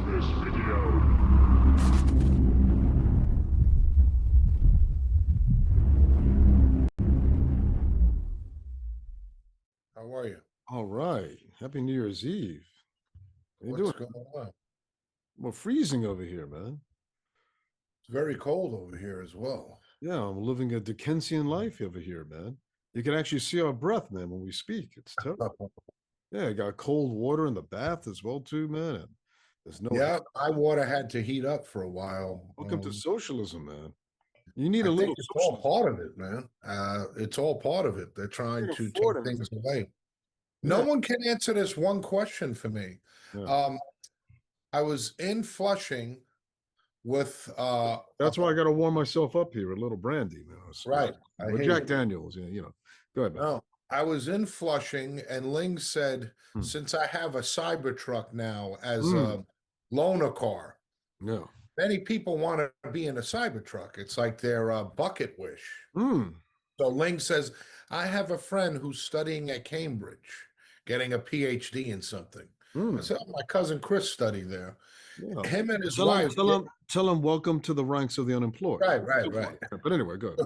this video. How are you? All right. Happy New Year's Eve. How you What's doing? going on? Well, freezing over here, man. It's very cold over here as well. Yeah, I'm living a Dickensian life over here, man. You can actually see our breath, man, when we speak. It's terrible. Yeah, I got cold water in the bath as well, too, man. And there's no Yeah, my water had to heat up for a while. welcome to socialism, man. You need I a think little it's all socialism. part of it, man. It's all part of it. They're You trying can to take afford things anything. away. No Yeah, one can answer this one question for me. yeah. Um, I was in Flushing with That's why I got to warm myself up here. A little brandy, man. right. I Or hear Jack you. Daniels. Yeah, you know. Go ahead, man. No, I was in Flushing, and Ling said, Hmm. since I have a Cybertruck now as Mm, a loaner car, yeah. many people want to be in a Cybertruck. It's like their bucket wish. Mm, So Ling says, I have a friend who's studying at Cambridge, getting a PhD in something. I mm. said, oh, my cousin Chris studied there. Yeah. Him and his Tell him, wife, tell him, welcome to the ranks of the unemployed. right, right, So far. right. But anyway, good.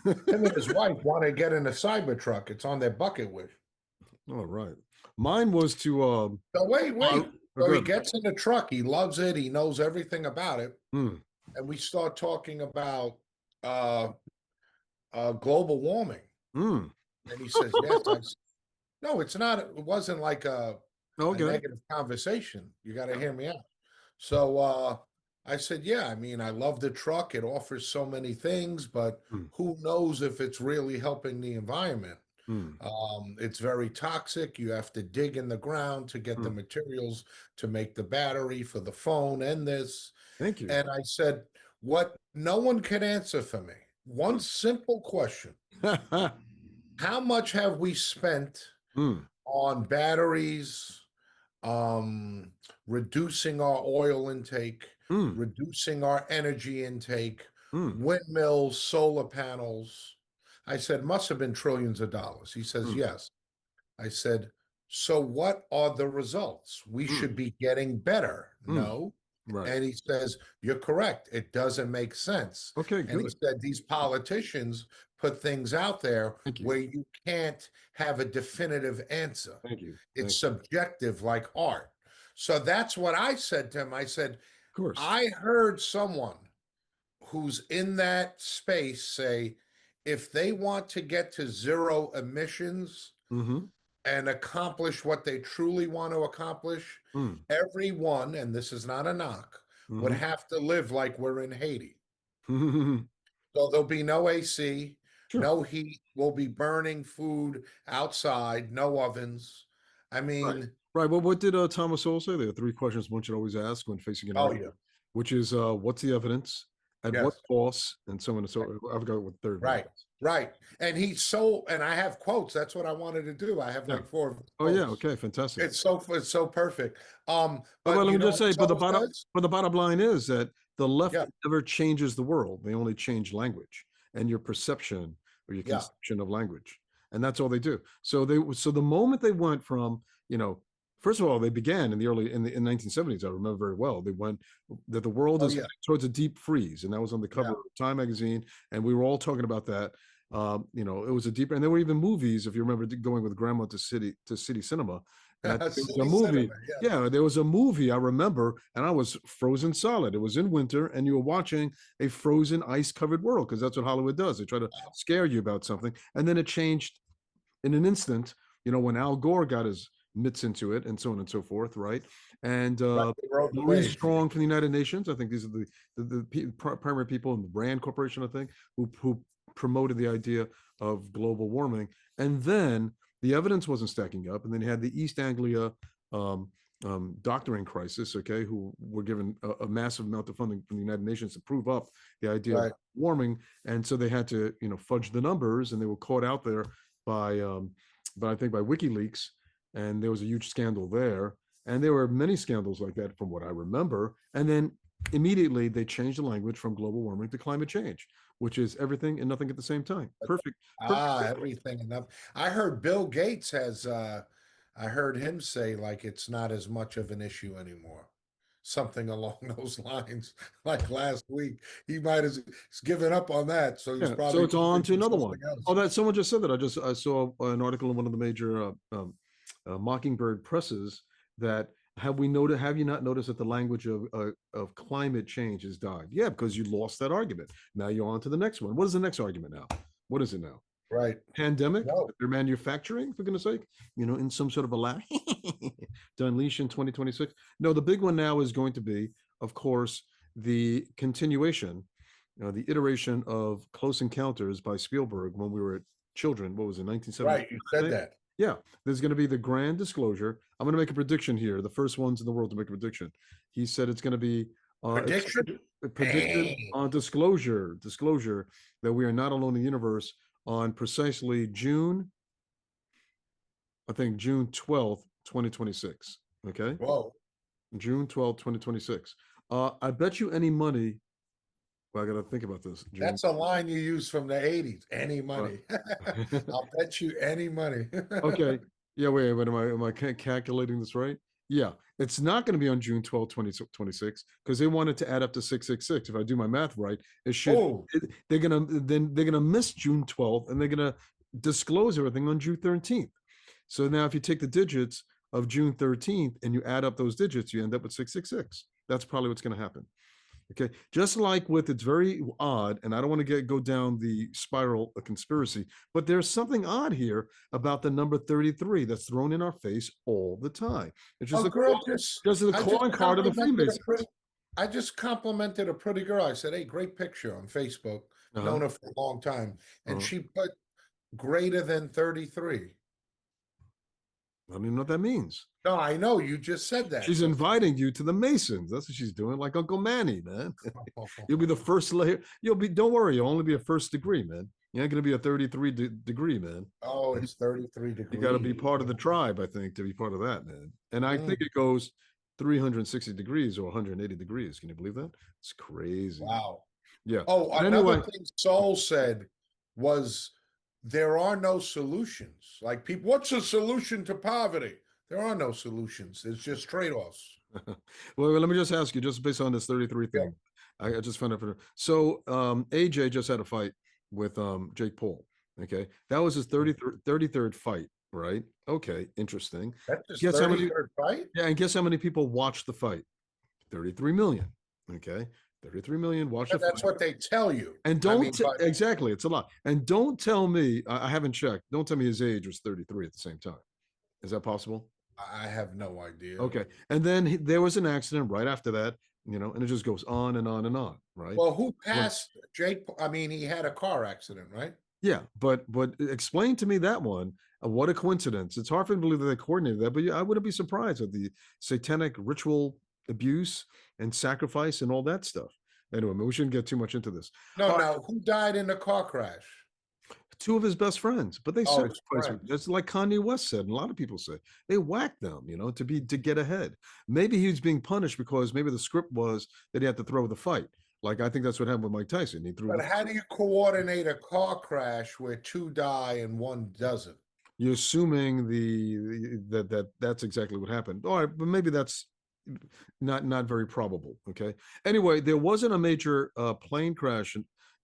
Him and his wife want to get in a Cybertruck. It's on their bucket wish. All right. Mine was to So wait. So he good. gets in the truck. He loves it. He knows everything about it. Mm, And we start talking about uh, global warming. mm. And he says, yes. No, it's not. It wasn't like a Okay. negative conversation. You got to hear me out. So I said, yeah, I mean, I love the truck. It offers so many things, but Mm, who knows if it's really helping the environment? mm, It's very toxic. You have to dig in the ground to get the mm. materials to make the battery for the phone and this. Thank you. And I said, what no one can answer for me. One simple question. How much have we spent Mm, on batteries, um, reducing our oil intake, mm, reducing our energy intake, mm, windmills, solar panels? I said, must have been trillions of dollars. He says, mm, yes. I said, so what are the results? We mm, should be getting better. mm. No. Right. And he says, you're correct. It doesn't make sense. Okay, And he good. said, these politicians put things out there Thank you. where you can't have a definitive answer. Thank you. It's Thank you. subjective like art. So that's what I said to him. I said, Of course. I heard someone who's in that space say, if they want to get to zero emissions Mm-hmm. and accomplish what they truly want to accomplish, Mm, everyone, and this is not a knock, would mm-hmm. have to live like we're in Haiti. Mm-hmm. So there'll be no AC, Sure. no heat. We'll be burning food outside, no ovens. I Right. mean, Right. Well, what did Thomas Sowell say? There are three questions one should always ask when facing an oh yeah, argument, which is what's the evidence, at what yes. cost, and so on and so on. I forgot what the third one Right, was. right. And and I have quotes. That's what I wanted to do. I have Yeah. like four Oh yeah. quotes. Okay. Fantastic. It's so perfect. Well, But let you me know just what say, it's always does? but the bottom line is that the left Yeah, never changes the world. They only change language and your perception or your yeah. conception of language, and that's all they do. So the moment they went from, first of all, they began in the early in 1970s. I remember very well. They went that the world Oh is yeah, heading towards a deep freeze, and that was on the cover yeah. of Time magazine, and we were all talking about that. It was a deeper, and there were even movies. If you remember going with grandma to city cinema, and there was a City movie. cinema. Yeah. Yeah, there was a movie I remember, and I was frozen solid. It was in winter, and you were watching a frozen, ice-covered world because that's what Hollywood does. They try to scare you about something, and then it changed in an instant. When Al Gore got his mitts into it, and so on and so forth, right? And Right. They rode the Maurice wave. Strong from the United Nations. I think these are primary people in the Rand Corporation. I think who promoted the idea of global warming, and then the evidence wasn't stacking up, and then you had the East Anglia um, doctoring crisis, okay, who were given a massive amount of funding from the United Nations to prove up the idea of Right. warming, and so they had to, fudge the numbers, and they were caught out there by I think by WikiLeaks, and there was a huge scandal there, and there were many scandals like that from what I remember, and then immediately they changed the language from global warming to climate change, which is everything and nothing at the same time. Perfect, perfect. Everything enough. I heard Bill Gates has I heard him say like it's not as much of an issue anymore. something along those lines. Like last week, he might have given up on that, so he's Yeah, so probably it's on to thinking another one. something else. Oh, that someone just said that. I saw an article in one of the major Mockingbird presses that have you not noticed that the language of climate change has died? Yeah, because you lost that argument. Now you're on to the next one. What is the next argument now? What is it now? Right. Pandemic? No. They're manufacturing, for goodness sake, in some sort of a lab to unleash in 2026. No, the big one now is going to be, of course, the continuation, the iteration of Close Encounters by Spielberg when we were children. What was it, 1970? Right. You said that. Yeah, there's going to be the grand disclosure. I'm going to make a prediction here. The first ones in the world to make a prediction. He said it's going to be Prediction? predicted on disclosure that we are not alone in the universe on precisely June, I think June 12th, 2026. Okay. Whoa. June 12th, 2026. I bet you any money. Well, I got to think about this. June. That's a line you use from the 80s. Any money. I'll bet you any money. Okay. Yeah, wait, am I calculating this right? Yeah, it's not going to be on June 12th, 2026, because they wanted to add up to 666. If I do my math right, it should Oh, they're gonna miss June 12th and they're gonna disclose everything on June 13th. So now if you take the digits of June 13th and you add up those digits, you end up with 666. That's probably what's going to happen. Okay, just like with it's very odd, and I don't want to go down the spiral of conspiracy, but there's something odd here about the number 33 that's thrown in our face all the time. It's just a a girl just the I just calling card of the complimented a Freemasons. pretty, I just complimented a pretty girl. I said, "Hey, great picture on Facebook. Uh-huh. Known her for a long time." And Uh-huh. she put greater than 33. I don't even know what that means. No, I know. You just said that. She's So inviting you to the Masons. That's what she's doing, like Uncle Manny, man. You'll be the first layer. Don't worry, you'll only be a first degree, man. You ain't gonna be a 33 degree, man. Oh, it's 33 You degrees. got to be part of the tribe, I think, to be part of that, man. And I think it goes 360 degrees or 180 degrees. Can you believe that? It's crazy. Wow. Yeah. Oh, But another anyway, thing Soul said was there are no solutions. Like people, what's the solution to poverty? There are no solutions. It's just trade-offs. well, let me just ask you, just based on this 33 Yeah. thing, I just found out. So AJ just had a fight with Jake Paul. Okay. That was his 33rd fight, right? Okay, interesting. That's his Guess how many 33rd fight? Yeah, and guess how many people watched the fight? 33 million. Okay. 33 million watched the That's fight. what they tell you. And I don't mean, but exactly, it's a lot. And don't tell me, I haven't checked. Don't tell me his age was 33 at the same time. Is that possible? I have no idea. Okay. And then there was an accident right after that, and it just goes on and on and on, right? Well, who passed Jake? I mean, he had a car accident, right? Yeah, but explain to me that one. What a coincidence! It's hard for me to believe that they coordinated that, but I wouldn't be surprised at the satanic ritual abuse and sacrifice and all that stuff. Anyway, we shouldn't get too much into this. No. Who died in the car crash? Two of his best friends, but they Oh, sacrificed. It's like Kanye West said, and a lot of people say they whacked them, to get ahead. Maybe he was being punished because maybe the script was that he had to throw the fight. Like I think that's what happened with Mike Tyson. He threw. But how do you coordinate a car crash where two die and one doesn't? You're assuming that's exactly what happened. All right, but maybe that's not very probable. Okay. Anyway, there wasn't a major plane crash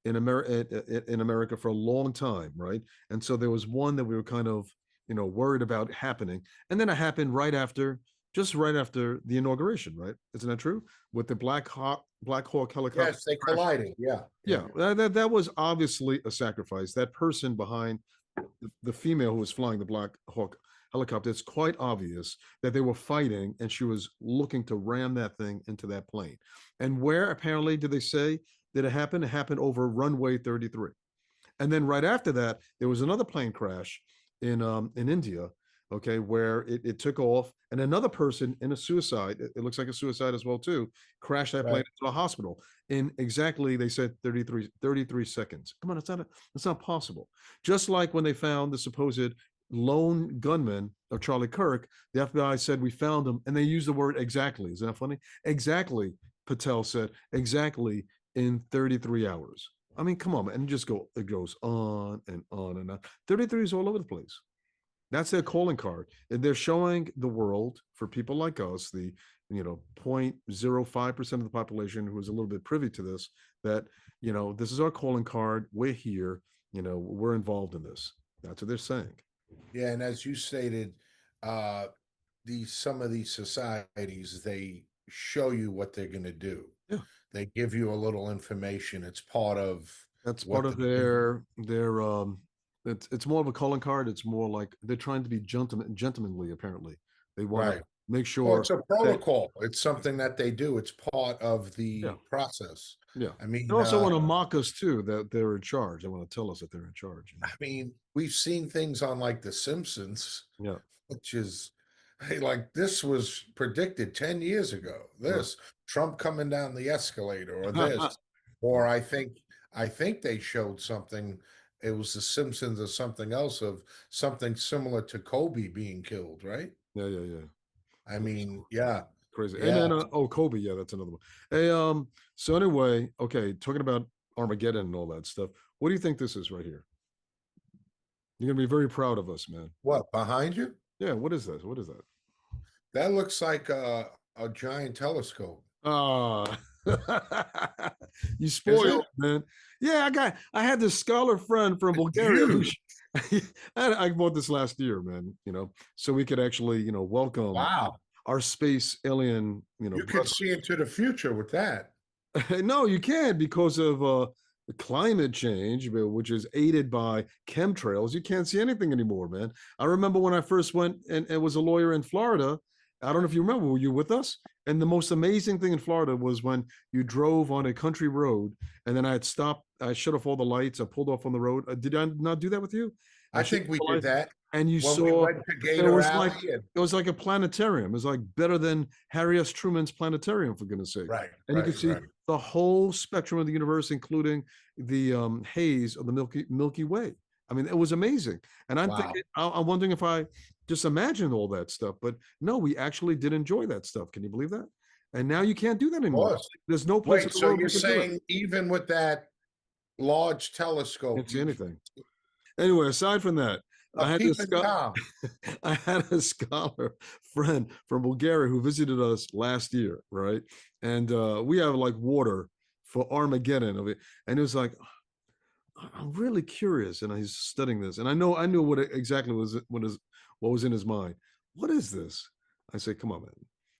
in America for a long time, right? And so there was one that we were kind of worried about happening, and then it happened just right after the inauguration, right? Isn't that true? With the Black Hawk helicopter. Yes, they collided. Yeah. Yeah, that was obviously a sacrifice. That person behind the female who was flying the Black Hawk helicopter, it's quite obvious that they were fighting and she was looking to ram that thing into that plane. And where apparently did they say did it happen? It happened over runway 33. And then right after that, there was another plane crash in India, okay, where it took off, and another person in a suicide, it looks like a suicide as well too, crashed that plane into a hospital in exactly, they said 33 seconds. Come on, it's not possible. Just like when they found the supposed lone gunman of Charlie Kirk, the FBI said we found him, and they used the word exactly. Isn't that funny? Exactly, Patel said, exactly in 33 hours. I mean, come on, man. And it goes on and on and on. 33 is all over the place. That's their calling card. And they're showing the world, for people like us, the 0.05% of the population who is a little bit privy to this, that, this is our calling card. We're here. We're involved in this. That's what they're saying. Yeah, and as you stated, uh, some of these societies, they show you what they're going to do. Yeah. They give you a little information. It's part of That's part what of they're doing. it's more of a calling card. It's more like they're trying to be gentlemanly, apparently. They want to Right. make Well, sure it's a that, protocol. It's something that they do. It's part of yeah, the process. yeah. I They mean, also want to mock us too, that they're in charge. They want to tell us that they're in charge. I mean, we've seen things on like The Simpsons, Yeah. which is hey, like this was predicted 10 years ago. Right. This Trump coming down the escalator, or Right. this, or I think they showed something. It was The Simpsons or something else of something similar to Kobe being killed, right? Yeah, yeah, yeah. I That's mean, yeah, crazy. And yeah. then Kobe, yeah, that's another one. Hey, so anyway, okay, talking about Armageddon and all that stuff. What do you think this is right here? You're gonna be very proud of us, man. What behind you? Yeah, what is this? What is that? That looks like a giant telescope. Ah, you Is it? spoiled, man. Yeah, I had this scholar friend from It's Bulgaria who huge. I bought this last year, man, so we could actually, welcome Wow. our space alien, You could see into the future with that. no, you can't because of climate change, which is aided by chemtrails. You can't see anything anymore, man. I remember when I first went and was a lawyer in Florida. I don't know if you remember, were you with us? And the most amazing thing in Florida was when you drove on a country road and then I had stopped, I shut off all the lights, I pulled off on the road. Did I not do that with you? I I shut think off we the did lights that and you when we saw went to it Gator was like Alley. And, it was like a planetarium. It was like better than Harry S. Truman's planetarium, for goodness sake. right, And you could right, see right. the whole spectrum of the universe, including the haze of the Milky Way. I mean, it was amazing. And I'm Wow. thinking, I'm wondering if I just imagined all that stuff, but no, we actually did enjoy that stuff. Can you believe that? And now you can't do that Of anymore. course. There's no place in Wait, the so world you're you can do it. saying even with that large telescope, Can't see you anything. Anyway, aside from that, I are had this keeping calm. I had a scholar friend from Bulgaria who visited us last year, right? And we have like water for Armageddon of it, and it was like, I'm really curious, and he's studying this, and I knew what exactly what was in his mind. What is this? I said, come on, man,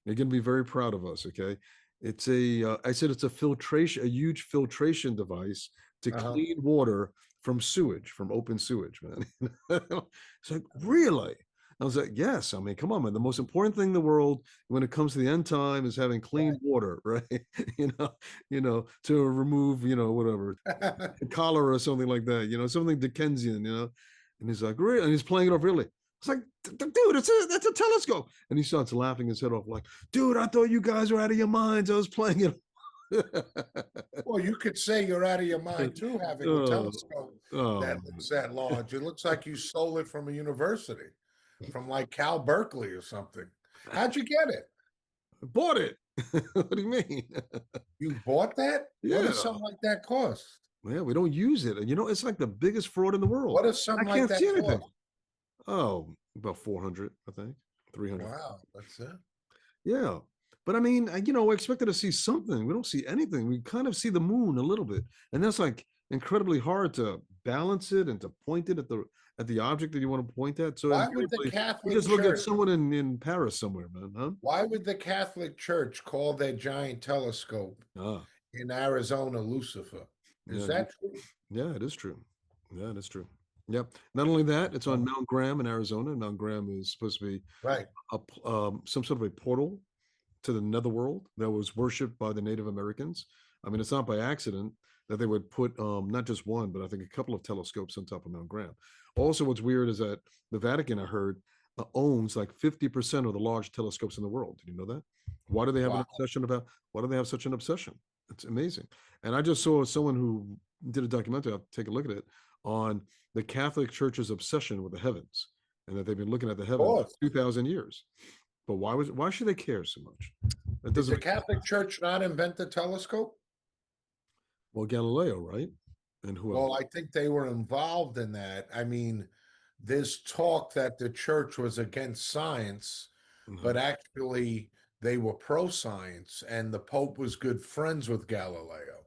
you're gonna be very proud of us, okay? I said it's a huge filtration device to Uh-huh. clean water from sewage, from open sewage, man. It's like, really? I was like, yes. I mean, come on, man. The most important thing in the world when it comes to the end time is having clean water, right? you know, to remove, whatever, Right. cholera or something like that, something Dickensian, And he's like, really? And he's playing it off really. It's like, dude, that's a telescope. And he starts laughing his head off, like, dude, I thought you guys were out of your minds. I was playing it. Well, you could say you're out of your mind too, having a oh, telescope oh, that looks that large. It looks like you stole it from a university, from like Cal Berkeley or something. How'd you get it? I bought it. What do you mean? You bought that? What Yeah. does something like that cost? Yeah, we don't use it. And it's like the biggest fraud in the world. What does I something like can't see that anything. cost? Oh, about 400, I think. 300. Wow, that's it. Yeah. But I mean, I expected to see something. We don't see anything. We kind of see the moon a little bit. And that's like incredibly hard to balance it and to point it at the object that you want to point at. So Why would the invariably, we Catholic just look at Church someone in Paris somewhere, man. Huh? why would the Catholic Church call their giant telescope Ah, in Arizona Lucifer? Is yeah, that true? yeah, it is true. Yeah, it is true. Yep. Not only that, it's on Oh, Mount Graham in Arizona. Mount Graham is supposed to be right. some sort of a portal to the netherworld that was worshipped by the Native Americans. I mean, it's not by accident that they would put not just one, but I think a couple of telescopes on top of Mount Graham. Also, what's weird is that the Vatican, I heard, owns like 50% of the large telescopes in the world. Did you know that? Why do they have an Wow. obsession about? Why do they have such an obsession? It's amazing. And I just saw someone who did a documentary. I'll take a look at it on the Catholic Church's obsession with the heavens, and that they've been looking at the Of heavens course. for 2,000 years. But why should they care so much? That Did doesn't the make sense. Catholic Church not invent the telescope? Well, Galileo, right? And who else? Well, I think they were involved in that. I mean, there's talk that the church was against science, Uh-huh. but actually they were pro-science, and the Pope was good friends with Galileo.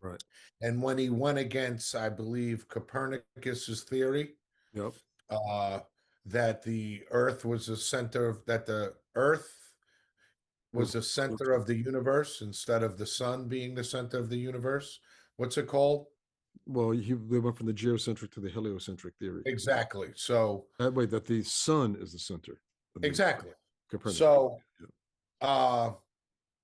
Right. And when he went against, I believe, Copernicus's theory, Yep. uh, that the Earth was the center of that the Earth was the center of the universe instead of the sun being the center of the universe. What's it called? Well, they went from the geocentric to the heliocentric theory. Exactly. So That way, that the sun is the center of the universe. exactly. Copernicus. So Yeah. uh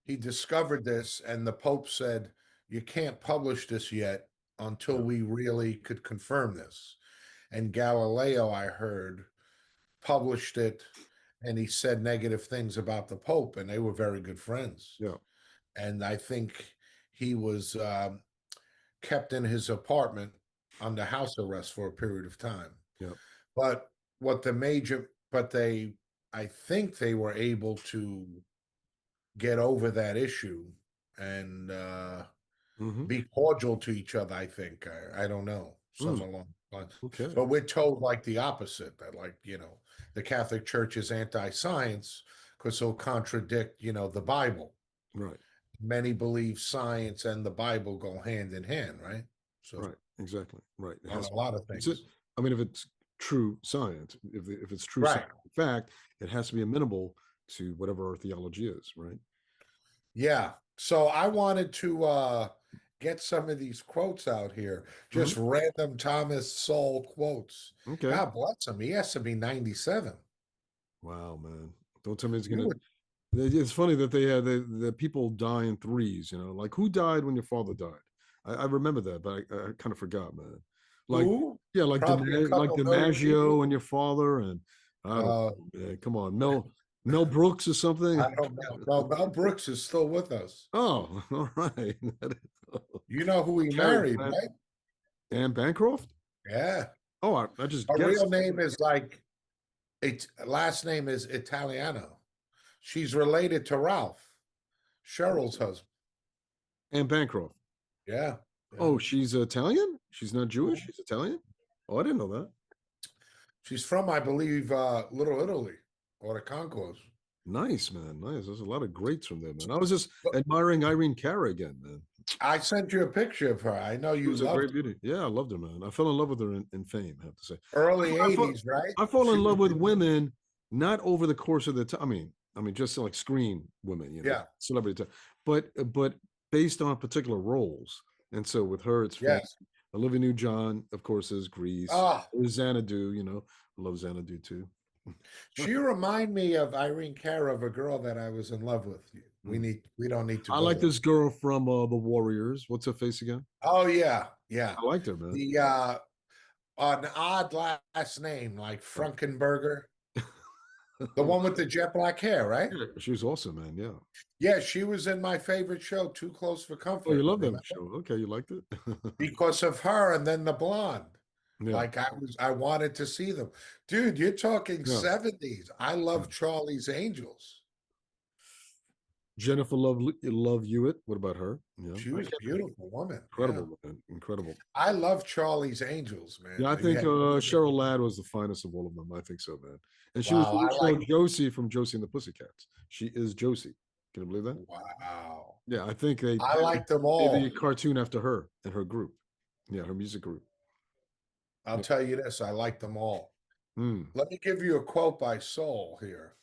he discovered this, and the Pope said, "You can't publish this yet until Yeah. we really could confirm this." And Galileo, I heard, published it, and he said negative things about the Pope, and they were very good friends. Yeah. And I think he was kept in his apartment under house arrest for a period of time. Yeah. But I think they were able to get over that issue and Hmm. be cordial to each other. I think I don't know, some Mm, along the lines. okay. But we're told like the opposite, that, like, the Catholic Church is anti-science because it'll contradict, the Bible. Right. Many believe science and the Bible go hand in hand, right? So Right. Exactly. Right. It on has. a lot of It's it. things. I mean, if it's true science, if it's true Right. scientific fact, it has to be amenable to whatever our theology is. Right. Yeah. So I wanted to get some of these quotes out here, Hmm. just random Thomas Sowell quotes. Okay. God bless him. He has to be 97. Wow, man. Don't tell me it's You gonna. would, It's funny that they had the people die in threes. Like who died when your father died? I remember that, but I kind of forgot, man. Like who? yeah, Probably a Like couple million DiMaggio people. and your father, and I don't Uh, know, man. Come on, Mel Brooks or something. I don't know. No, Mel Brooks is still with us. Oh, all right. You know who he Carrie married, right? Anne Bancroft. Yeah. Oh, I just Her real guessed. name is like, it's last name is Italiano. She's related to Ralph, Cheryl's husband. Anne Bancroft. Yeah. Yeah. Oh, she's Italian. She's not Jewish. She's Italian. Oh, I didn't know that. She's from, I believe, Little Italy or the Concourse. Nice, man. Nice. There's a lot of greats from there, man. I was just But admiring Irene Cara again, man. I sent you a picture of her. I know She you was a loved great her. beauty. Yeah, I loved her, man. I fell in love with her in Fame, I have to say. Early I fall, 80s, right? I fall She in was love with in, women, not over the course of the time. I mean, just like screen women, yeah, celebrity time, but based on particular roles. And so with her, it's Fame. yes. Olivia Newton-John, of course, is Grease. Ah, There's Xanadu, I love Xanadu too. she remind me of Irene Cara, of a girl that I was in love with. Mm. We don't need to I go like there. this girl from the Warriors. What's her face again? Oh yeah, yeah. I liked her, man. The an odd last name like Frankenberger, the one with the jet black hair, right? Yeah, she was awesome, man. Yeah. Yeah, she was in my favorite show, Too Close for Oh, you Comfort. love that Remember? show? Okay, you liked it. Because of her, and then the blonde. Yeah, Like I wanted to see them. Dude, you're talking yeah. 70s. I Yeah. love Charlie's Angels. Jennifer Love Hewitt. What about her? Yeah, She I was a can't. beautiful woman. Yeah. Incredible, man. Incredible. I love Charlie's Angels, Yeah, man. I think Yeah. Cheryl Ladd was the finest of all of them. I think so, man. And she was Wow, the I original like Josie from Josie and the Pussycats. She is Josie. Can you believe that? wow. Yeah, I think they I like them made all. the cartoon after her and her group. Yeah, her music group. I'll Yeah. tell you this, I like them all. Mm. Let me give you a quote by Soul here.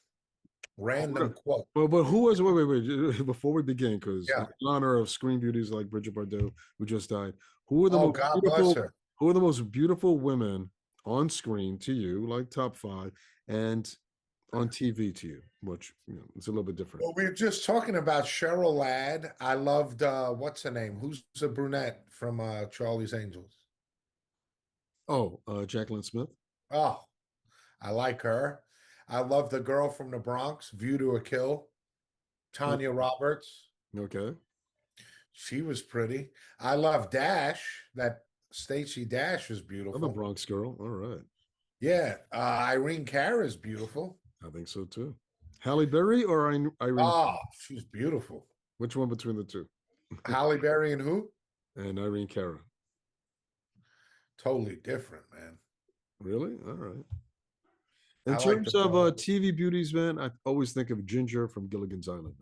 Random quote. But who was wait before we begin, because in Yeah. honor of screen beauties like Bridget Bardot, who just died, who are the Oh, most God bless beautiful her. who are the most beautiful women on screen to you, like top five, and on TV to you, which it's a little bit different. Well, we were just talking about Cheryl Ladd. I loved what's her name? Who's the brunette from Charlie's Angels? Oh, Jacqueline Smith. Oh, I like her. I love the girl from the Bronx, View to a Kill, Tanya Roberts. Okay. She was pretty. I love Dash. That Stacey Dash is Another beautiful. Bronx girl. All right. Yeah, Irene Cara is beautiful. I think so too. Halle Berry or Irene? Oh, she's beautiful. Which one between the two? Halle Berry and who? And Irene Cara. Totally different, man. Really? All right. In I like the terms of blonde. TV beauties, man, I always think of Ginger from Gilligan's Island,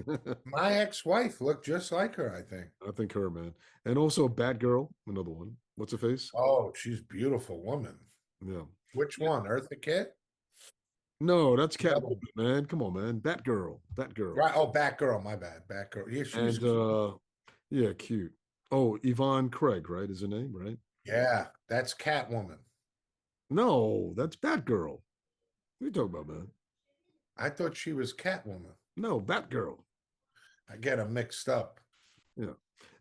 man. My ex-wife looked just like her, I think. I think her, man. And also Batgirl, another one. What's her face? Oh, she's a beautiful woman. Yeah. Which one? Eartha Kitt? No, that's The other Catwoman, one. man. Come on, man. Batgirl. Batgirl. Right. Oh, Batgirl. My bad. Batgirl. Yeah, she was And cute. yeah, cute. Oh, Yvonne Craig, right? Is her name, right? Yeah, that's Catwoman. No, that's Batgirl. What are you talking about, man? I thought she was Catwoman. No, Batgirl. I get them mixed up. Yeah.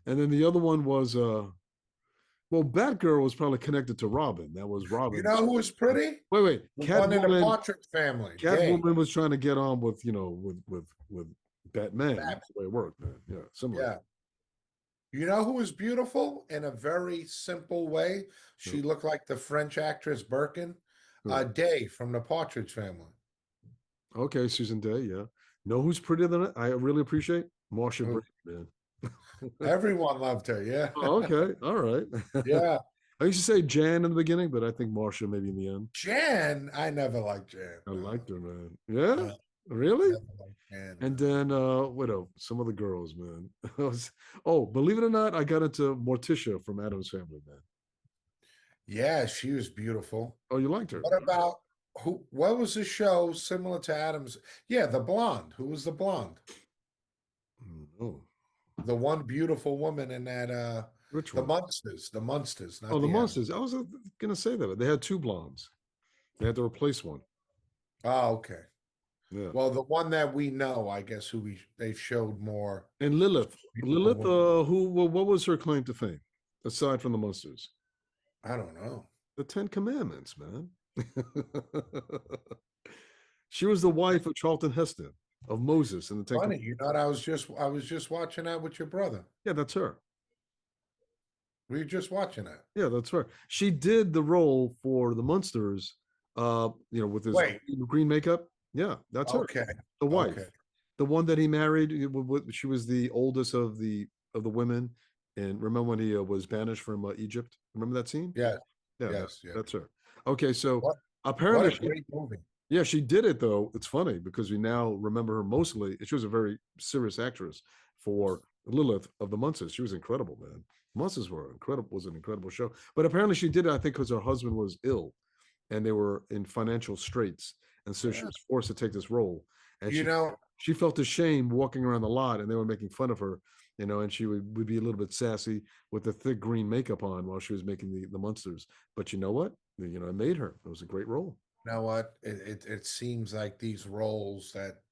And then the other one was well, Batgirl was probably connected to Robin. That was You Robin's. know who was pretty? Wait. The one in the Catwoman. Partridge Family. Gay. Catwoman was trying to get on with with Batman. Bat. That's the way it worked, man. Yeah, similar. Yeah. You know who was beautiful in a very simple way? Yeah, She looked like the French actress Birkin. yeah. Day from the Partridge Family. Okay, Susan Day. Yeah. Know who's prettier than it? I really appreciate Marsha Oh, Brady, man. everyone loved her. Yeah. Oh, okay. All right. Yeah. I used to say Jan in the beginning, but I think Marsha maybe in the end. Jan, I never liked Jan. I No, liked her, man. Yeah. no, Really? never liked Jan. And No. then what else? Some of the girls, man. Oh, believe it or not, I got into Morticia from Adam's Family, man. Yeah, she was beautiful. Oh, you liked her? What about who? What was the show similar to Adams? Yeah, the blonde. Who was the blonde? Oh, The one beautiful woman in that which the one? Munsters, the Munsters, Oh, not the the Adams. Monsters. I was gonna say that, but they had two blondes. They had to replace one. Oh, okay. Yeah. Well, the one that we know, I guess, they showed more And Lilith. beautiful Lilith, women. what was her claim to fame aside from the Monsters? I don't know. The Ten Commandments, man. She was the wife of Charlton Heston of Moses in the Ten Funny, Commandments. I was just watching that with your brother. Yeah, that's her. We were just watching that. Yeah, that's her. She did the role for the Munsters, with his Wait, green makeup. Yeah, that's her. okay, The okay, wife, the one that he married. She was the oldest of the women. And remember when he was banished from Egypt? Remember that scene? yes, Yeah, yes. that's her. Okay, so What what apparently a great movie. yeah, she did it though. It's funny because we now remember her mostly. She was a very serious actress for Lilith of the Munsters. She was incredible, man. Munsters were incredible. Was an incredible show. But apparently she did it. I think because her husband was ill, and they were in financial straits, and so she Yeah. was forced to take this role. And You know, she felt ashamed walking around the lot, and they were making fun of her. And she would be a little bit sassy with the thick green makeup on while she was making the Munsters. But you know what? It made her. It was a great role. you know what? It seems like these roles that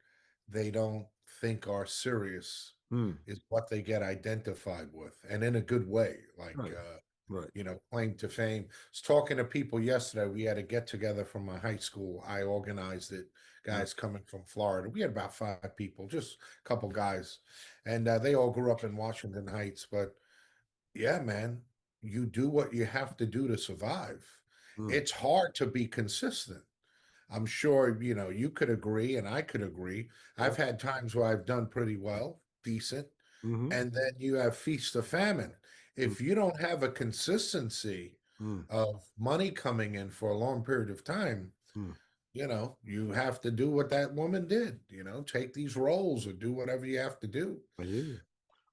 they don't think are serious Hmm. is what they get identified with, and in a good way. Like Right. Right. claim to fame. I was talking to people yesterday. We had a get together from my high school. I organized it. Yeah. Guys coming from Florida. We had about 5 people, just a couple guys, and they all grew up in Washington Heights. But yeah, man, you do what you have to do to survive. Hmm. It's hard to be consistent. I'm sure, you could agree and I could agree. Yeah. I've had times where I've done pretty well, decent, Hmm. and then you have feast or famine. If you don't have a consistency Hmm. of money coming in for a long period of time, Hmm. you have to do what that woman did, take these roles or do whatever you have to do. I hear you.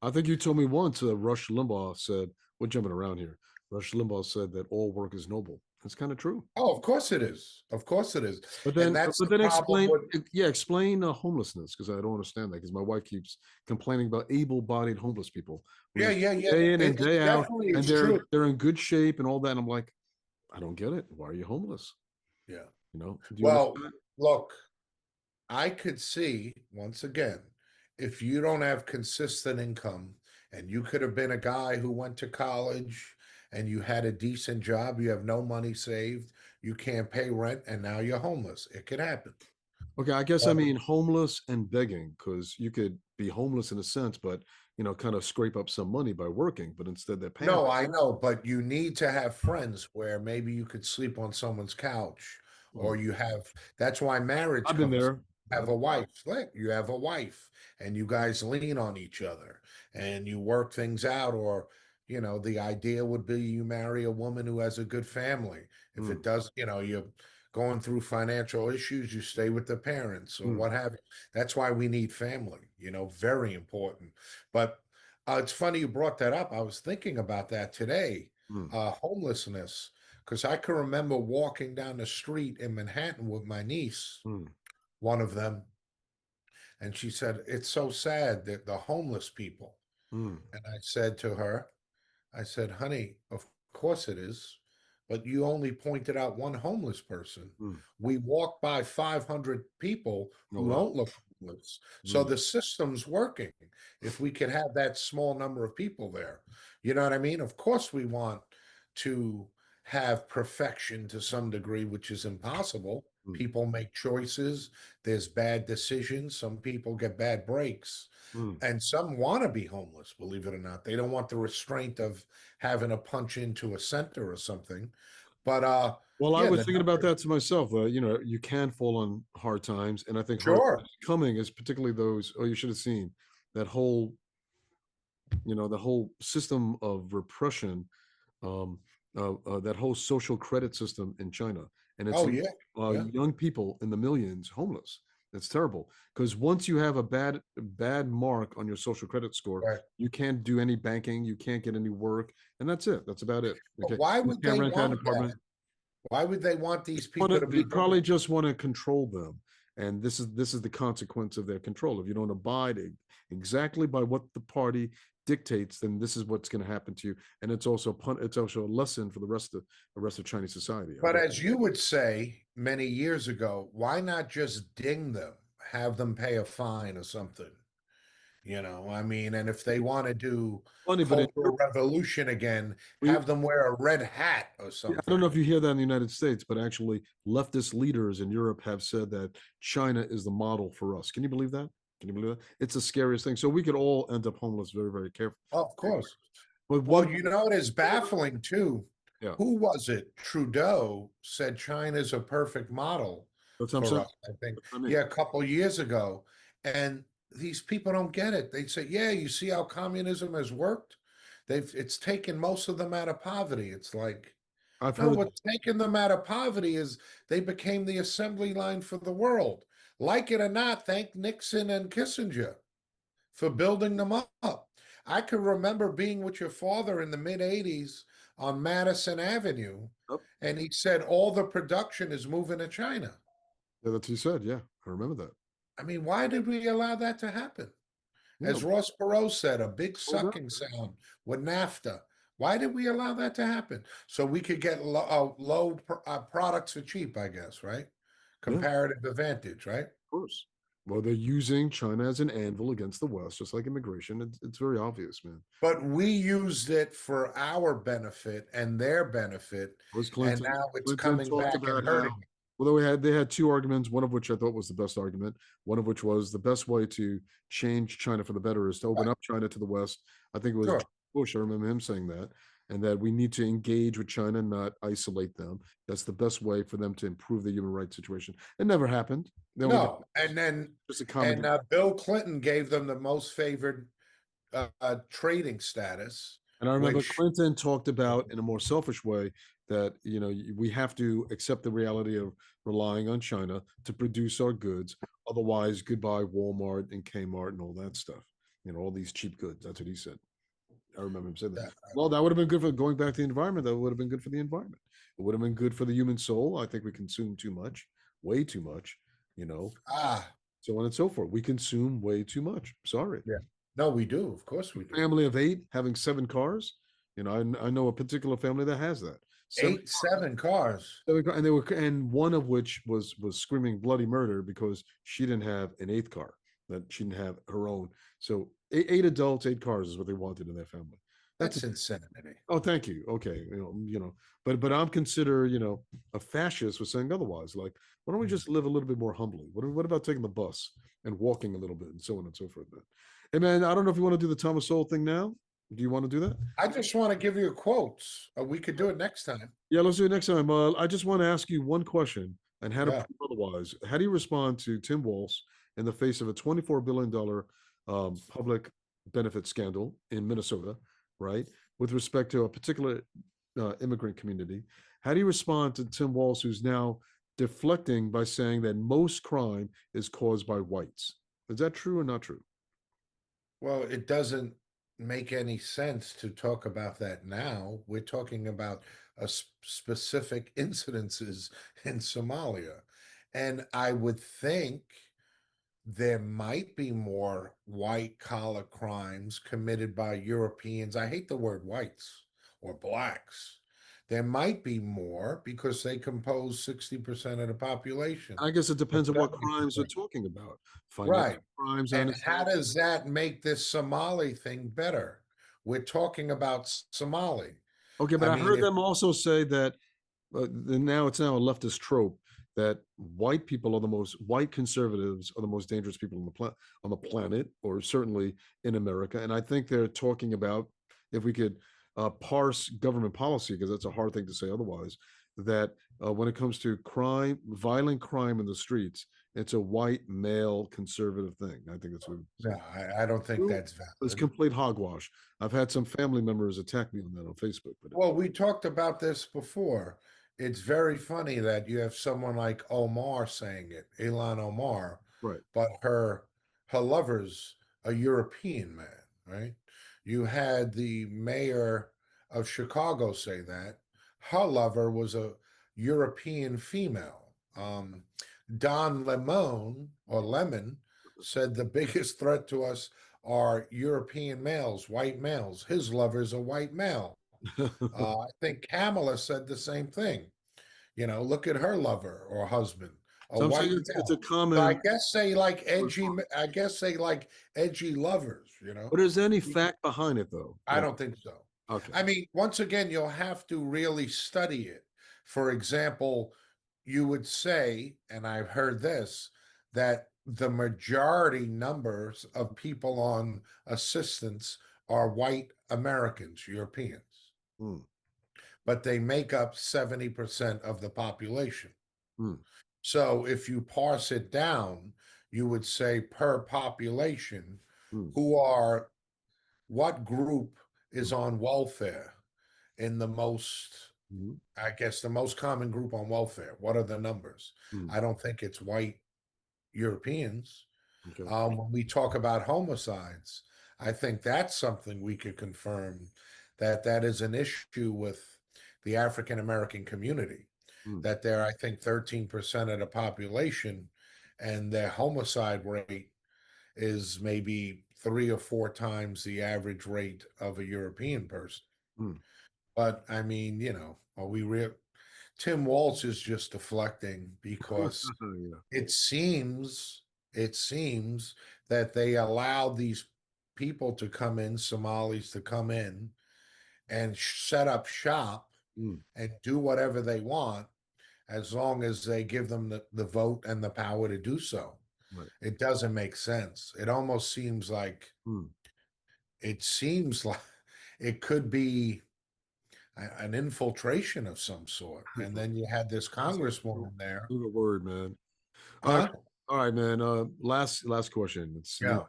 I think you told me once Rush Limbaugh said, we're jumping around here. Rush Limbaugh said that all work is noble. That's kind of true. Oh, of course it is. Of course it is. But And then, that's but the then problem explain, with, yeah, explain homelessness because I don't understand that because my wife keeps complaining about able-bodied homeless people who yeah, live yeah, yeah. day in and It day out, definitely and is they're true. they're in good shape and all that. And I'm like, I don't get it. Why are you homeless? Yeah. Do you Well, understand? look, I could see once again, if you don't have consistent income and you could have been a guy who went to college and you had a decent job, you have no money saved, you can't pay rent, and now you're homeless. It could happen. Okay, I guess I But mean homeless and begging because you could be homeless in a sense, but kind of scrape up some money by working, but instead they're paying. no, I know, but you need to have friends where maybe you could sleep on someone's couch or Mm. you have, that's why marriage I've been comes. there. Have a wife, like you have a wife, and you guys lean on each other and you work things out. Or, the idea would be you marry a woman who has a good family. If Mm. it does, you going through financial issues, you stay with the parents or mm, what have you. That's why we need family, very important. But it's funny you brought that up. I was thinking about that today, mm, homelessness, because I can remember walking down the street in Manhattan with my niece, mm, one of them, and she said, "It's so sad that the homeless people." mm, And I said to her, I said, honey, of course it is, but you only pointed out one homeless person. mm. We walk by 500 people A who lot. don't look homeless. So Mm, the system's working if we could have that small number of people there. You know what I mean? Of course, we want to have perfection to some degree, which is impossible. mm, People make choices, there's bad decisions, some people get bad breaks. mm. And some want to be homeless, believe it or not. They don't want the restraint of having to punch into a center or something. But Well, I yeah, was the thinking about numbers, that to myself. You can fall on hard times, and I think hard sure. times coming is particularly those. Oh, you should have seen that whole, the whole system of repression, um, that whole social credit system in China, and it's Oh yeah, yeah. young people in the millions homeless. It's terrible because once you have a bad mark on your social credit score, Right. you can't do any banking, you can't get any work, and that's it. That's about it. But Okay, why you would can't they rent out an want apartment. that? Why would they want these people to They be probably homeless? just want to control them, and this is the consequence of their control. If you don't abide exactly by what the party dictates, then this is what's going to happen to you, and it's also a lesson for the rest of Chinese society. I But think. as you would say many years ago, why not just ding them, have them pay a fine or something? I mean, and if they want to do Funny, but cultural revolution again, we, have them wear a red hat or I don't something. know if you hear that in the United States, but actually, leftist leaders in Europe have said that China is the model for us. Can you believe that? Can you believe that? It's the scariest thing. So we could all end up homeless very, very careful. Oh, of course. But Well, one, it is baffling too. yeah, Who was it? Trudeau said China's a perfect model that's what I'm for saying. us, I think. That's what I mean. Yeah, a couple years ago. And these people don't get it. They say, yeah, you see how communism has worked? It's taken most of them out of poverty. It's like, I've no, heard what's taken them out of poverty is they became the assembly line for the world. Like it or not, thank Nixon and Kissinger for building them up. I can remember being with your father in the mid 80s on Madison Avenue, Yep. and he said all the production is moving to China. Yeah, that's what you said. Yeah, I remember that. I mean, why did we allow that to happen? Yeah, As Ross Perot said, a big hold on. sucking sound with NAFTA. Why did we allow that to happen? So we could get low products for cheap, I guess, right? Yeah, of Comparative advantage, right? course. Well, they're using China as an anvil against the West, just like immigration. It's very obvious, man. But we used it for our benefit and their benefit, Was and Clinton? now it's Clinton coming talked back and about hurting. how, although they had two arguments, one of which I thought was the best argument, one of which was the best way to change China for the better is to open Right. up China to the West. I think it was Sure. Bush. I remember him saying that, and that we need to engage with China, not isolate them. That's the best way for them to improve the human rights situation. It never happened. They only got No, and then just a comment. Bill Clinton gave them the most favored trading status, And I remember which Clinton talked about in a more selfish way that we have to accept the reality of relying on China to produce our goods. Otherwise, goodbye Walmart and Kmart and all that stuff. All these cheap goods. That's what he said. I remember him saying that. that, Well, that would have been good for going back to the environment. That would have been good for the environment. It would have been good for the human soul. I think we consume too much, way too much. You know, ah, so on and so forth. We consume way too much. Sorry. yeah. No, we do. Of course we do. Family of 8 having 7 cars. I know a particular family that has that. Seven, 7 cars. and they were, and one of which was screaming bloody murder because she didn't have an 8th car, that she didn't have her own. So 8 adults, 8 cars is what they wanted in their family. That's a, That's insanity. oh, thank you. Okay, but I'm considered a fascist for saying otherwise. Like, why don't we just live a little bit more humbly? What about taking the bus and walking a little bit and so on and so forth? Hey man, I don't know if you want to do the Thomas Sowell thing now. Do you want to do that? I just want to give you quotes. We could do it next time. Yeah, let's do it next time. I just want to ask you one question and how to Yeah. prove otherwise. How do you respond to Tim Walz in the face of a $24 billion public benefit scandal in Minnesota, right? With respect to a particular immigrant community. How do you respond to Tim Walz, who's now deflecting by saying that most crime is caused by whites. Is that true or not true? Well, it doesn't make any sense to talk about that now. We're talking about specific incidences in Somalia. And I would think there might be more white collar crimes committed by Europeans. I hate the word whites or blacks. There might be more because they compose 60% of the population I guess it or depends on what crimes we're 70%. talking about. Right. Financial crimes, I And how understand. does that make this Somali thing better? We're talking about Somali. Okay, but I I mean, heard if them also say that now it's now a leftist trope that white conservatives are the most dangerous people on the planet, or certainly in America. And I think they're talking about, if we could parse government policy, because that's a hard thing to say otherwise, that when it comes to crime, violent crime in the streets, it's a white male conservative thing. I think that's what no, I don't think that's it's valid. complete hogwash. I've had some family members attack me on that on Facebook, but Well, we talked about this before. It's very funny that you have someone like Omar saying it, Ilan Omar, right. but her lover's a European man, right? You had the mayor of Chicago say that. Her lover was a European female. Don Lemon or Lemon said the biggest threat to us are European males, white males. His lover's a white male. I think Kamala said the same thing. You know, look at her lover or husband, a So I'm saying white it's a male. So I common guess they like edgy. I guess they like edgy lovers. You know, but is there any fact behind it though? I Like, don't think so. okay. I mean, once again, you'll have to really study it. For example, you would say, and I've heard this, that the majority numbers of people on assistance are white Americans, Europeans, Hmm, but they make up 70% of the population. hmm, So if you parse it down, you would say per population, hmm, who are what group hmm, is on welfare in the most, hmm, I guess, the most common group on welfare? What are the numbers? hmm. I don't think it's white Europeans. Okay. When we talk about homicides, I think that's something we could confirm that that is an issue with the African American community. Hmm, That they're, I think, 13% of the population, and their homicide rate is maybe 3 or 4 times the average rate of a European person. hmm. But I mean, you know, are we real? Tim Walz is just deflecting because Yeah. it seems it seems that they allow these people to come in, Somalis to come in and set up shop Hmm, and do whatever they want as long as they give them the vote and the power to do so. right. It doesn't make sense. It almost Hmm. seems like it could be an infiltration of some sort. And then you had this That's congresswoman there. a word, man. All right. Huh? All right, man. Last question. It's Yeah.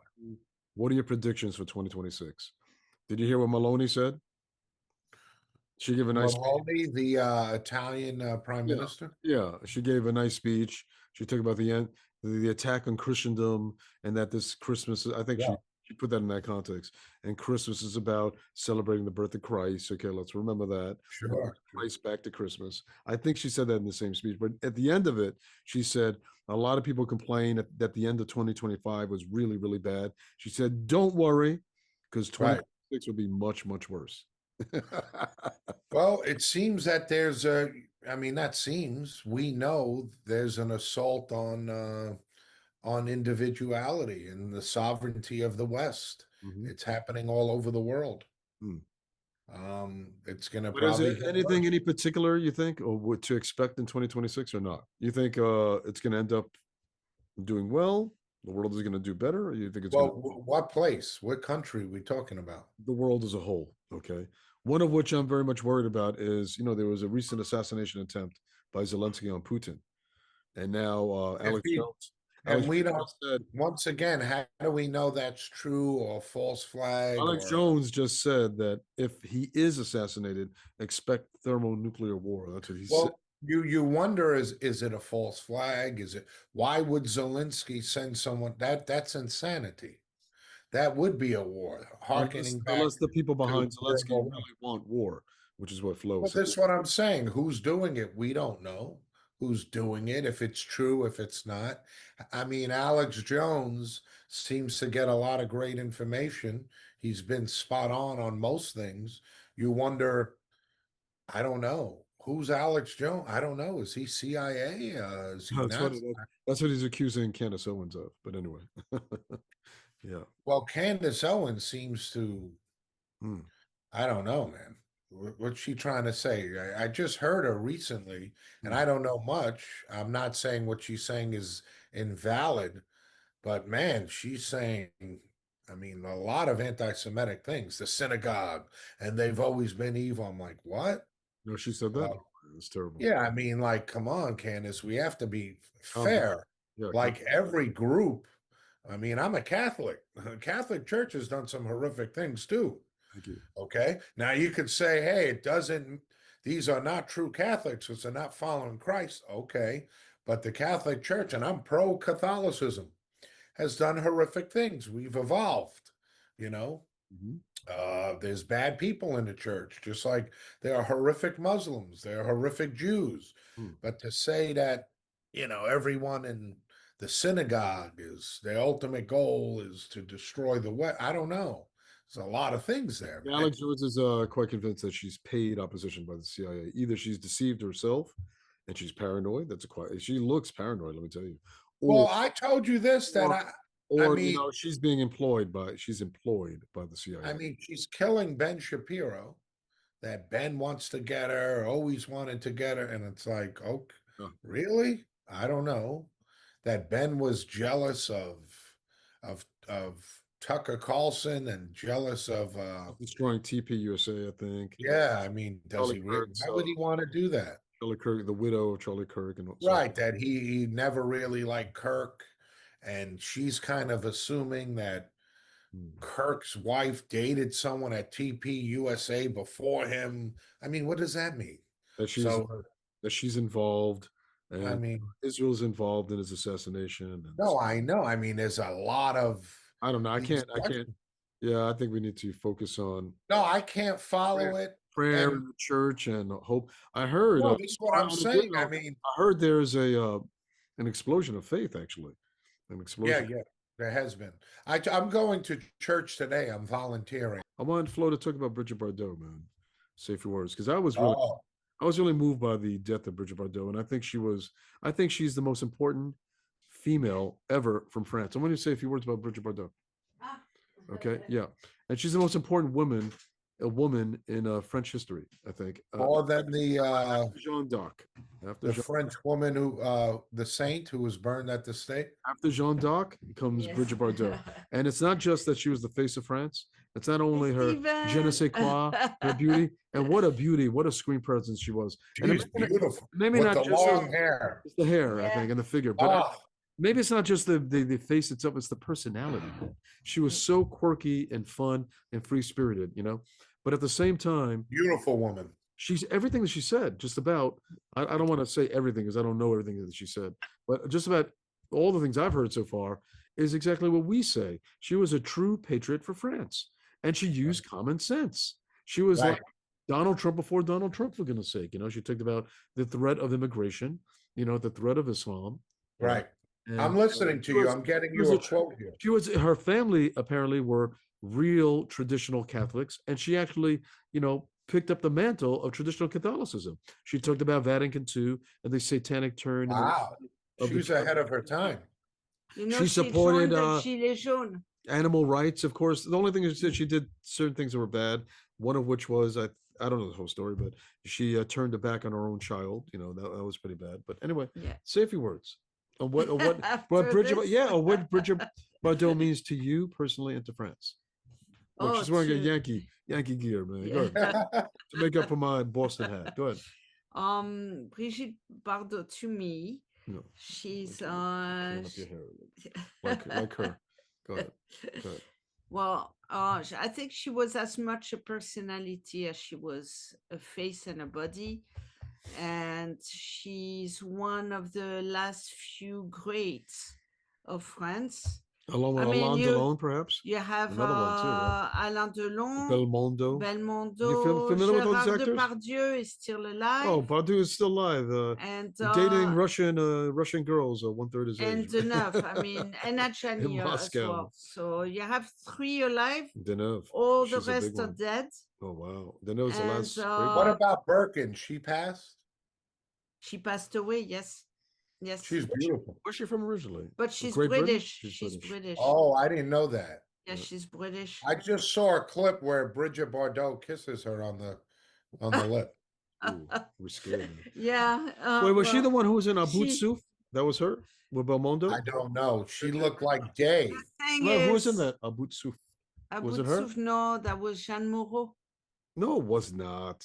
what are your predictions for 2026? Did you hear what Maloney said? She gave a nice speech. Maloney, the Italian prime Yeah, minister. yeah. She gave a nice speech. She talked about the attack on Christendom, and that this Christmas, I think Yeah, she put that in that context. And Christmas is about celebrating the birth of Christ. Okay, let's remember that. We're going to sure. Christ back to Christmas. I think she said that in the same speech. But at the end of it, she said a lot of people complain that the end of 2025 was really, really bad. She said, "Don't worry, because Right. 2026 will be much, much worse." Well, it seems that there's a, I mean, that seems, we know there's an assault on individuality and the sovereignty of the West. Mhm. It's happening all over the world. Hmm. It's going to But is probably there get anything worse. any particular you think, or what to expect in 2026 or not? You think it's going to end up doing well? The world is going to do better, or you think it's going Well, to what place, what country we talking about? the world as a whole? Okay. One of which I'm very much worried about is, there was a recent assassination attempt by Zelensky on Putin, and now If Alex he, Jones. and Alex we Jones don't, just said. once again, how do we know that's true or false flag Alex or, Jones just said that if he is assassinated, expect thermonuclear war. That's what he well, said. You wonder, is it a false flag? Is it, why would Zelensky send someone that's insanity? That would be a war, Unless hearkening back unless the people to behind World Zelensky War One. really want war, which is what Flo Well, said. this is what I'm saying. Who's doing it? We don't know who's doing it, if it's true, if it's not. I mean, Alex Jones seems to get a lot of great information. He's been spot on most things. You wonder, I don't know. Who's Alex Jones? I don't know. Is he CIA? Is he No, it's not? funny. That's what he's accusing Candace Owens of. But anyway, yeah. Well, Candace Owens seems to, Hmm. I don't know, man. What's she trying to say? I just heard her recently, and Hmm. I don't know much. I'm not saying what she's saying is invalid, but man, she's saying, I mean, a lot of anti-Semitic things, the synagogue, and they've always been evil. I'm like, what? No, she said that. Well, It's terrible. yeah, I mean, like, come on, Candace, we have to be Calm down. fair. Yeah, calm. Like every group, I mean, I'm a Catholic. Catholic Church has done some horrific things too. Thank you. Okay. Now you could say, hey, it doesn't, these are not true Catholics because they're not following Christ. Okay. But the Catholic Church, and I'm pro Catholicism, has done horrific things. We've evolved, you know. Mhm. There's bad people in the church, just like there are horrific Muslims, there are horrific Jews. Hmm. But to say that, everyone in the synagogue is their ultimate goal is to destroy the West, I don't know. There's a lot of things there, man. Alex Jones is quite convinced that she's paid opposition by the CIA. Either she's deceived herself and she's paranoid. That's a quite. She looks paranoid. Let me tell you, or Well, I told you this that or I or mean, she's being employed by the I CIA. mean, she's killing Ben Shapiro. That Ben wants to get her, always wanted to get her, and it's like, oh, Oh, yeah. really? I don't know. That Ben was jealous of Tucker Carlson and jealous of Destroying TP USA, I think. yeah, I mean, does Charlie he really? Kirk's Why would he want to do that? Charlie Kirk, the widow of Charlie Kirk, and so Right, that he never really liked Kirk, and she's kind of assuming that hmm. Kirk's wife dated someone at TP USA before him. I mean, what does that mean? that she's So, that she's involved, I and mean, Israel's involved in his assassination. And no, I know. I mean, there's a lot of I don't know. I these can't. I can't. questions. Yeah, I think we need to focus on No, I can't follow prayer, it. prayer And in the church and hope. I heard. no, this is what I'm On a good saying. I note, mean, I heard there's a an explosion of faith. Actually, an yeah, explosion. yeah, there has been. I'm going to church today. I'm volunteering. I wanted Flo to talk about Bridget Bardot, man. Safer words, because Oh, I was really moved by the death of Bridget Bardot, and I think she's the most important female ever from France. I want you to say a few words about Bridget Bardot. Ah. Okay, yeah, and she's the most important a woman in French history, I think. more than Jeanne d'Arc. After the Jean, French woman who the saint who was burned at the stake. after Jeanne d'Arc comes Yes. Bridget Bardot, and it's not just that she was the face of France. It's not only her je ne sais quoi, her beauty, and what a beauty, what a screen presence she was. And She's beautiful maybe with not the just long hair. it's the hair, I Yeah. think, and the figure, but Oh, maybe it's not just the face itself, it's the personality. She was so quirky and fun and free spirited, but at the same time, beautiful woman. she's everything that she said, just about. I don't want to say everything because I don't know everything that she said, but just about all the things I've heard so far is exactly what we say. She was a true patriot for France, and she used common sense. She was Right, like Donald Trump before Donald Trump, for goodness sake. She talked about the threat of immigration, the threat of Islam, right. I'm and listening to she you. was I'm getting she was you a a quote here. she was her family apparently were real traditional Catholics, and she actually, picked up the mantle of traditional Catholicism. She talked about Vatican II and the satanic turn and the Wow. of She was ahead of her time. You know, she she supported joined the Gilets jaunes. animal rights, of course. The only thing is that she did certain things that were bad. One of which was I don't know the whole story, but she turned her back on her own child. That was pretty bad. But anyway, Yeah. say a few words on what After Bridget, this. yeah, or what Bridget Bardot means to you personally and to France. Look, Oh, she's wearing a to Yankee gear, man. Go yeah. ahead. To make up for my Boston hat. Go ahead. Brigitte Bardot to me, No, she's clean up your hair like her. Go ahead. Go ahead. well, I think she was as much a personality as she was a face and a body. and she's one of the last few greats of France. Along with I mean, Alain you Delon, perhaps? you have Another one too, right? Alain Delon, Belmondo. You Belmondo, familiar with all these Gérard actors? Depardieu is still alive, Oh, Bardot is still alive. and Dating Russian girls, 1/3 his age. Deneuve. I mean, and In Achania as Moscow. well. So you have 3 alive. Deneuve. All the She's a big rest are one. dead. Oh wow. Deneuve's the last And great What one. about Birkin? She passed? she passed away. Yes, yes. She's beautiful. Where's she from originally? But she's Great Britain? British. She's She's British. British. Oh, I didn't know that. Yeah, she's British. I just saw a clip where Bridget Bardot kisses her on the lip. Ooh, we're scared. Man. Yeah. Wait, was she well, the one who was in Abu she- Souf? That was her with Belmondo? I don't know. She looked like gay. thing No, who was in is, that? Abu Souf. Abu Was it her? Souf, no, that was Jeanne Moreau. No, it was not.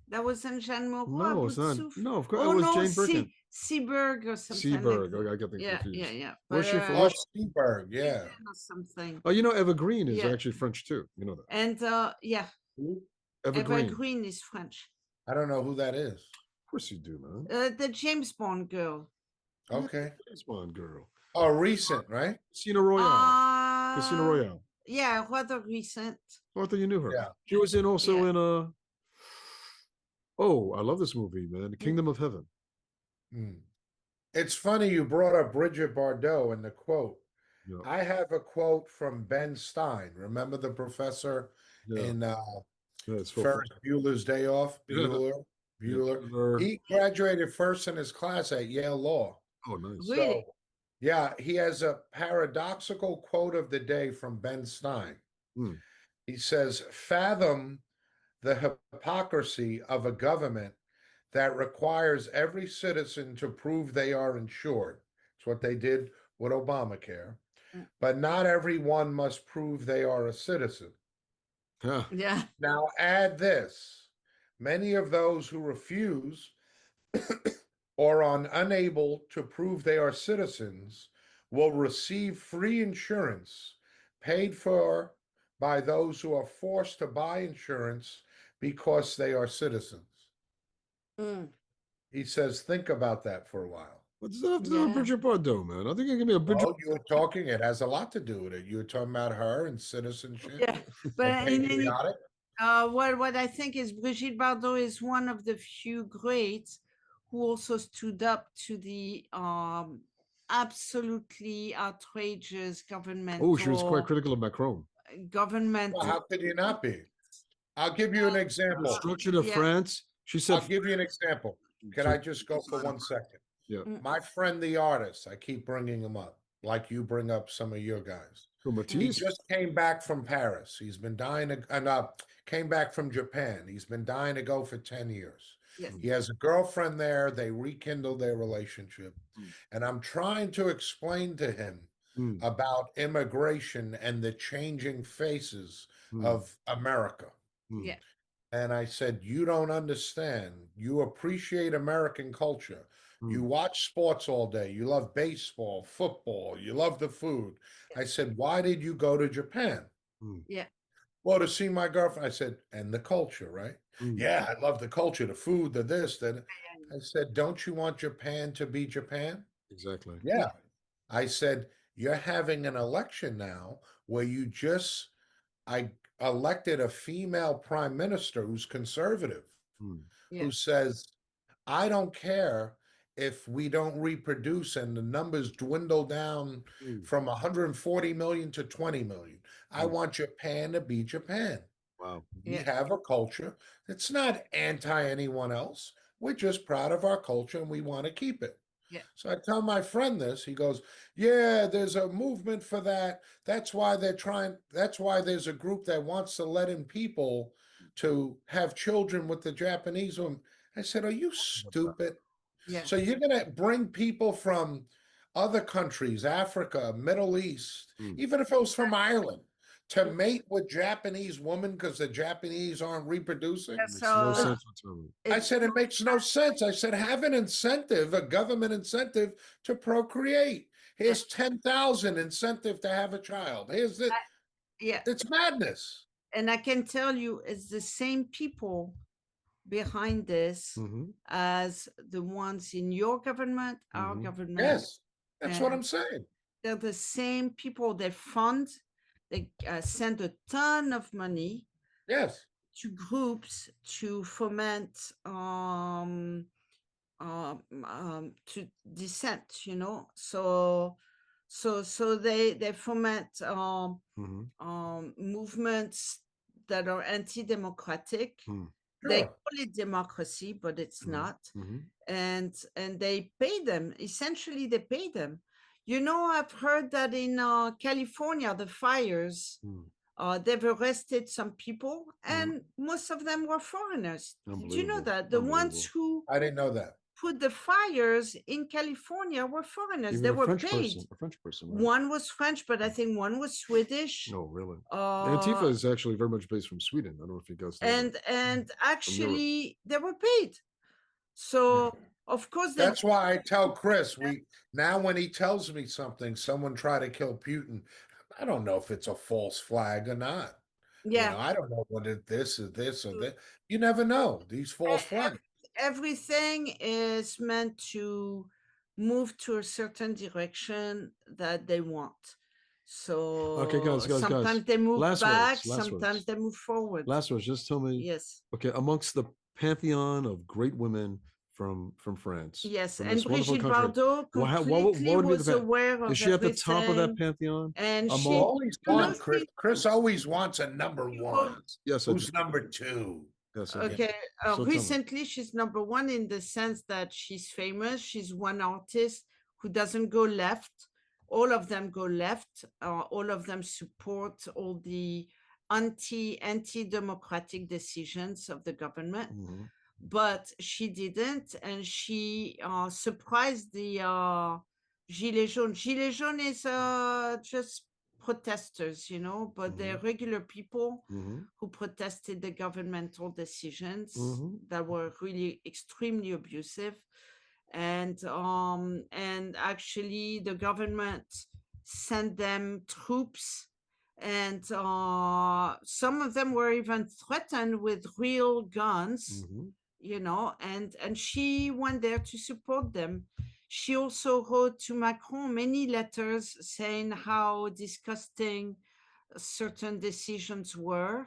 That wasn't Jeanne Moreau. No, Abu it's not. Souf? No, of course Oh it was no, Jane Birkin. Seaberg or something. Seaberg. Like Okay, I got them yeah, confused. yeah. Where's she from? Oh, Seaberg, yeah. Or something. Oh, you know, Eva Green is Yeah. actually French too. You know that. And yeah, Eva Green. Green is French. I don't know who that is. Of course you do, man. The James Bond girl. Okay. James Bond girl. Oh, recent, right? Casino Royale. Casino Royale. Yeah, rather recent. Oh, I thought you knew her. Yeah. She was in also Yeah. in Oh, I love this movie, man. The Kingdom of Heaven. Hmm. It's funny you brought up Bridget Bardot and the quote. Yeah. I have a quote from Ben Stein. Remember the professor Yeah. in Yeah, it's so Ferris Bueller's Day Off? Yeah. Bueller. Bueller. He graduated first in his class at Yale Law. Oh, nice. Really? So, yeah, he has a paradoxical quote of the day from Ben Stein. Hmm. He says, fathom the hypocrisy of a government that requires every citizen to prove they are insured. It's what they did with Obamacare. Mm. But not everyone must prove they are a citizen. Yeah. Yeah. Now add this. Many of those who refuse or are unable to prove they are citizens will receive free insurance paid for by those who are forced to buy insurance because they are citizens. Mm. He says, think about that for a while. What's that have to do with Yeah. Bridget Bardot, man? I think it can be a Bridget. Well, you were talking, it has a lot to do with it. You were talking about her and citizenship. Yeah. But And in any patriotic. what I think is Brigitte Bardot is one of the few greats who also stood up to the absolutely outrageous governmental. Oh, she was quite critical of Macron. Governmental. Well, how could you not be? I'll give you an The example. destruction of Yeah. France. She said. I'll give you an example. Can I just go for 1 second? Yeah. Mm. My friend, the artist, I keep bringing him up, like you bring up some of your guys. Who, He Matisse? just came back from Paris. He's been dying to, came back from Japan. He's been dying to go for 10 years. Yes. He has a girlfriend there. They rekindled their relationship. Mm. And I'm trying to explain to him Mm. about immigration and the changing faces Mm. of America. Mm. Yeah. And I said, you don't understand. You appreciate American culture. You Mm. watch sports all day. You love baseball, football. You love the food. I said, why did you go to Japan? Mm. Yeah. Well, to see my girlfriend. I said, and the culture, right? Mm. Yeah, I love the culture, the food, the this, that. I said, don't you want Japan to be Japan? Exactly. Yeah. I said, you're having an election now where I elected a female prime minister who's conservative, Mm. Yeah. who says, I don't care if we don't reproduce and the numbers dwindle down Mm. from 140 million to 20 million. I Mm. want Japan to be Japan. Wow. We Yeah. have a culture. It's not anti anyone else. We're just proud of our culture and we want to keep it. Yeah. So I tell my friend this. He goes, yeah, there's a movement for that. That's why there's a group that wants to let in people to have children with the Japanese woman. I said, are you stupid? Yeah. So you're going to bring people from other countries, Africa, Middle East, Mm. even if it was from Ireland, to mate with Japanese women because the Japanese aren't reproducing? Yeah, Makes no so- sense whatsoever. I said, it makes no sense. I said, have an incentive, a government incentive to procreate. Here's 10,000 incentive to have a child. Here's the, Yeah. it's madness. And I can tell you, it's the same people behind this Mhm, as the ones in your government, our mhm. government, Yes, that's what and I'm saying. they're the same people. They fund, they send a ton of money Yes, to groups to foment to dissent, you know. So they foment Mhm, movements that are anti-democratic. mm, They sure. call it democracy, but it's mhm, not. mhm, And they pay them. Essentially, they pay them. You know, I've heard that in California, the fires, mm. they've arrested some people, Mhm. and most of them were foreigners. Did you know Unbelievable, that? The ones unbelievable. who I didn't know that. put the fires in California were foreigners. Even They were paid. A French person, right? One was French, but I think one was Swedish. Oh, really? Antifa Uh, is actually very much based from Sweden. I don't know if you guys know that. and From Europe. actually, they were paid. So of course they. That's why I tell Chris, now when he tells me something, someone tried to kill Putin. I don't know if it's a false flag or not. Yeah. I don't know what this is this or that. You never know these false flags. Everything is meant to move to a certain direction that they want. Okay, So guys. sometimes they move Last back, words, sometimes they move forward. last words. Just tell me, Yes. okay, amongst the pantheon of great women from France, Yes. from And this wonderful Brigitte country, Bardot what completely would be the was aware is of she at the top of that everything. pantheon? And You Among she, always you know, want Chris. Chris always wants a number she one. wrote. Yes, I do. Who's number two? Yes, I do. Okay, So tell me. recently she's number one in the sense that she's famous. She's one artist who doesn't go left. All of them go left. All of them support all the anti-democratic decisions of the government. Mhm. But she didn't, and she surprised the Gilets jaunes. Gilets jaunes is just protesters, you know, but they're regular people Mhm. who protested the governmental decisions Mhm. that were really extremely abusive. And actually the government sent them troops, and some of them were even threatened with real guns, Mhm. you know, and she went there to support them. She also wrote to Macron many letters saying how disgusting certain decisions were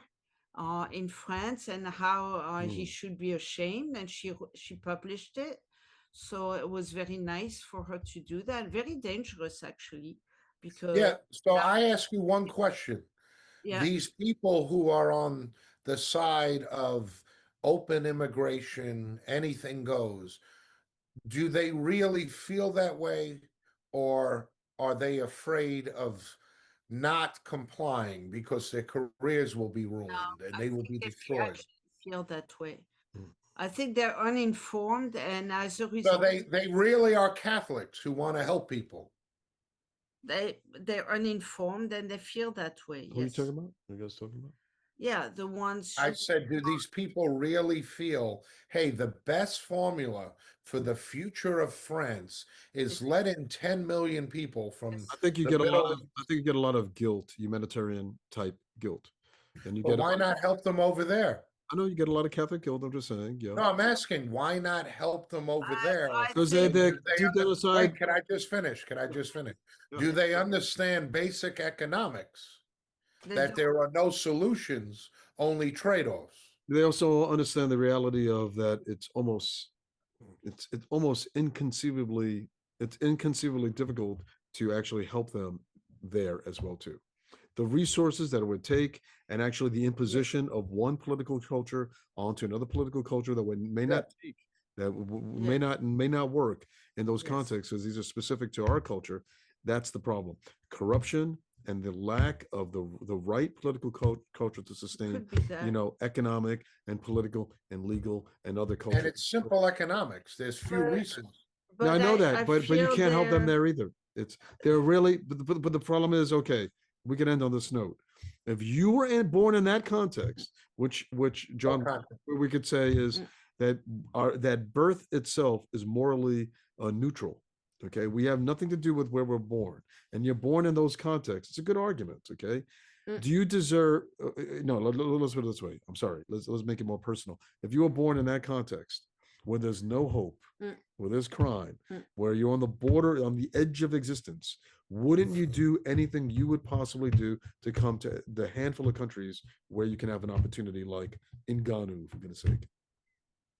in France, and how he Mm. should be ashamed, and she published it. So it was very nice for her to do that. Very dangerous, actually, because Yeah. So I ask you one question. yeah, These people who are on the side of open immigration, anything goes, do they really feel that way, or are they afraid of not complying because their careers will be ruined and I they will think be they destroyed? actually feel that way. Mm. I think they're uninformed, and as a So result, they really are Catholics who want to help people. they're uninformed and they feel that way. Who are you Yes. talking about? Who are you guys talking about? Yeah, the ones I who. said, do these people really feel, hey, the best formula for the future of France is let in 10 million people from I think you the get a lot Middle of East? I think you get a lot of guilt, humanitarian type guilt. And you Well, get a why lot of, not help them over there? I know you get a lot of Catholic guilt, I'm just saying, yeah. No, I'm asking, why not help them over there? I Because think they Do they do genocide. wait, can I just finish? Can I just finish? Yeah. Do they understand basic economics? they That don't. there are no solutions, only trade-offs. They also understand the reality of that it's almost inconceivably difficult to actually help them there as well too. The resources that it would take, and actually the imposition of one political culture onto another political culture that may Yeah. not take, that Yeah. may not work in those Yes. contexts, because these are specific to our culture. That's the problem. Corruption and the lack of the right political culture to sustain, Could be that. economic and political and legal and other And culture. it's simple economics. There's few But reasons. Now I but know I that, but you feel can't help them they're. there either. They're really, but the problem is, okay, we can end on this note. If you were born in that context, which John, we could say is Mm. that birth itself is morally neutral. Okay, we have nothing to do with where we're born, and you're born in those contexts. It's a good argument. Okay, Do you deserve? No, let's put it this way. I'm sorry. Let's make it more personal. If you were born in that context, where there's no hope, where there's crime, where you're on the border, on the edge of existence, wouldn't you do anything you would possibly do to come to the handful of countries where you can have an opportunity, like in Ghana, for goodness sake?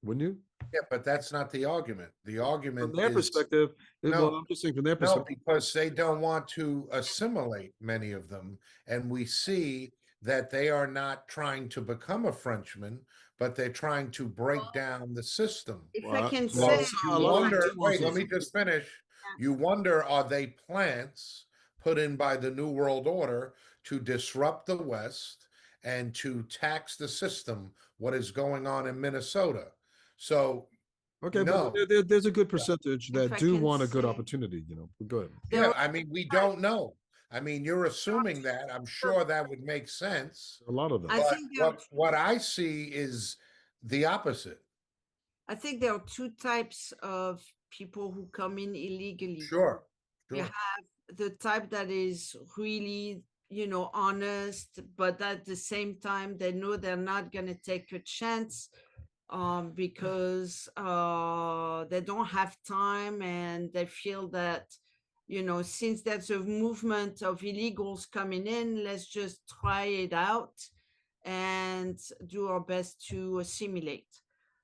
Wouldn't you? Yeah, but that's not the argument. The From argument their is perspective, well, no, I'm just saying from their no, perspective. because they don't want to assimilate many of them. And we see that they are not trying to become a Frenchman, but they're trying to break down the system. If I Well, can well, say, So you a lot of wonder, wait, let nuances. me just finish. Yeah. You wonder, are they plants put in by the New World Order to disrupt the West and to tax the system, what is going on in Minnesota? So, Okay, but no. there's a good Yeah. percentage if that I do can want a good say, opportunity. Go ahead. there Yeah, are I mean, we don't know. I mean, you're assuming that. I'm sure that would make sense. A lot of them. I But think there are what I see is the opposite. I think there are two types of people who come in illegally. Sure, You sure. have the type that is really, honest, but at the same time, they know they're not going to take a chance because they don't have time and they feel that, since there's a movement of illegals coming in, let's just try it out and do our best to assimilate.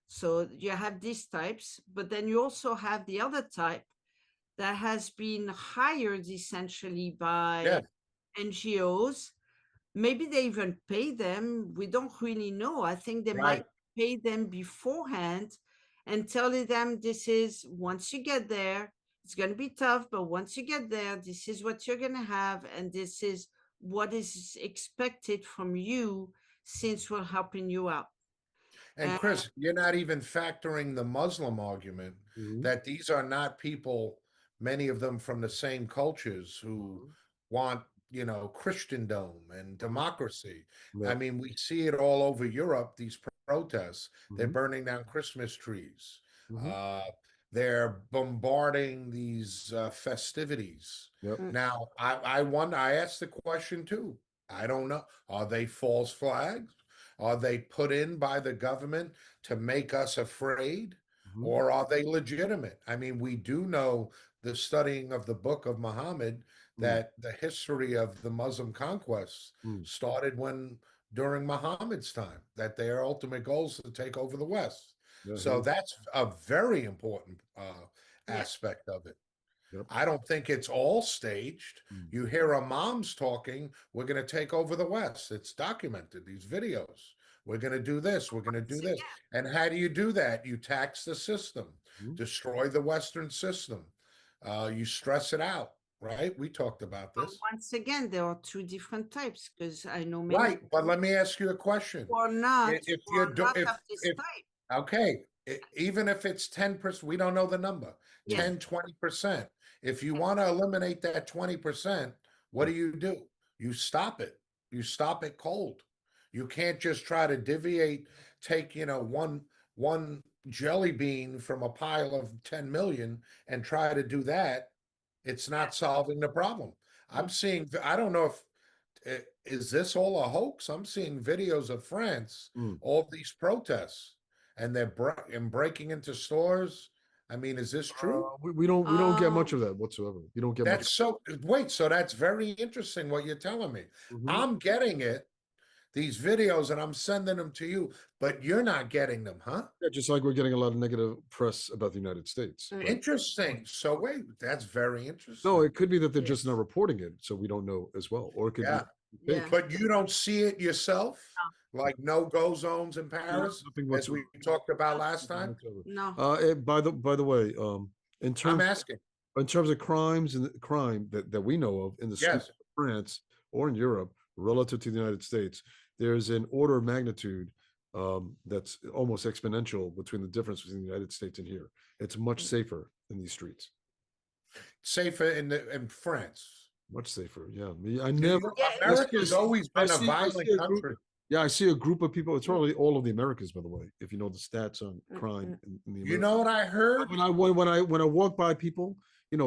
So you have these types, but then you also have the other type that has been hired essentially by Yeah, NGOs. Maybe they even pay them. We don't really know. I think they might right. pay them beforehand and tell them this is once you get there, it's going to be tough, but once you get there, this is what you're going to have, and this is what is expected from you since we're helping you out. And Chris, you're not even factoring the Muslim argument Mhm, that these are not people, many of them from the same cultures who mhm, want, Christendom and mhm. democracy. I Yep. mean, we see it all over Europe, these protests. They're Mhm, burning down Christmas trees. mhm. Uh, they're bombarding these festivities. Yep. Mm. Now, I wonder, I asked the question too. I don't know. Are they false flags? Are they put in by the government to make us afraid? Mhm, Or are they legitimate? I mean, we do know the studying of the book of Muhammad mm, that the history of the Muslim conquests mm. started during Muhammad's time, that their ultimate goal is to take over the West. Yeah, So he- that's a very important Yeah. aspect of it. yep. I don't think it's all staged. Mm. You hear imams talking, we're going to take over the West. It's documented, these videos. We're going to do this, we're going to do Once this. again, And how do you do that? You tax the system, Mhm. destroy the Western system, you stress it out, right? We talked about but this. once again, there are two different types because I know many Right. But let me ask you a question. who are not If who you're are do not of this if type. okay, even if it's 10%, we don't know the number, Yes. 10, 20%. If you want to eliminate that 20%, what do? You stop it. You stop it cold. You can't just try to take, one jelly bean from a pile of 10 million and try to do that. It's not solving the problem. I don't know if is this all a hoax? I'm seeing videos of France, Mm. all these protests, and they're breaking into stores. I mean, is this true? We don't get much Um, of that whatsoever. You don't get much. That's so, wait, so that's very interesting what you're telling me. Mhm. I'm getting it, these videos, and I'm sending them to you, but you're not getting them, huh? Yeah, just like we're getting a lot of negative press about the United States, Mm. right? Interesting. So, wait, that's very No, interesting. it could be that they're just not yes. reporting it, so we don't know as well, or it could be Yeah. Yeah. fake. But you don't see it yourself, like no-go zones in No, Paris, nothing as whatsoever. we talked about last time? No. By the way, in I'm terms asking. in terms of crimes and crime that we know of in the streets Yes. of France or in Europe relative to the United States, there's an order of magnitude that's almost exponential between the difference between the United States and here. It's much safer in these streets. Safer in France. Much safer. Yeah. I New never. York, Yeah. America's always I been a see violent a group. country. Yeah, I see a group of people. It's probably all of the Americas, by the way. If you know the stats on crime in the You Americas. know what I heard? When I walk by people,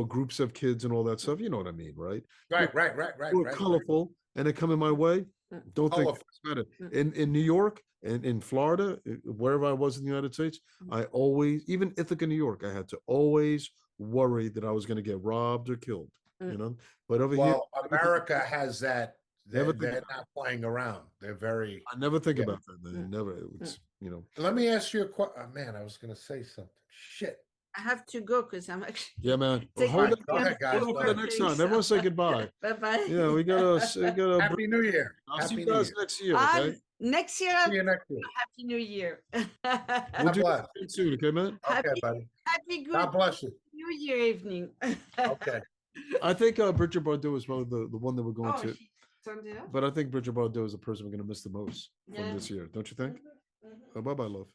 groups of kids and all that stuff. You know what I mean, right? Right, right, right, right, Who are right, right. colorful. and they come in my way, don't think Colorful. twice about it. In New York and in Florida, wherever I was in the United States, I always, even Ithaca, New York, I had to always worry that I was going to get robbed or killed. You know, but over here, Well, America has that. Never They're, think they're not playing around. They're very. I never think Yeah. about that. Man. Never. It's Let me ask you a question. Man, I was going to say something. Shit. I have to go because I'm actually Yeah, man. taking Hold Alright, on, go ahead, guys. hold on Go for the ahead. next time. Everyone say goodbye. Bye bye. Yeah, we gotta. Happy New Year. I'll see Happy you New guys Year. next year. Okay. Next year, See you next year. Happy New Year. We'll God do bless. that soon. Okay, man. Okay, Happy, buddy. happy good God bless you. New Year evening. Okay. I think Bridget Bardot is probably the one that we're going Oh, to. she turned it off? But I think Bridget Bardot is the person we're going to miss the most Yeah. from this year. Don't you think? Mhm, mhm. Bye bye, love.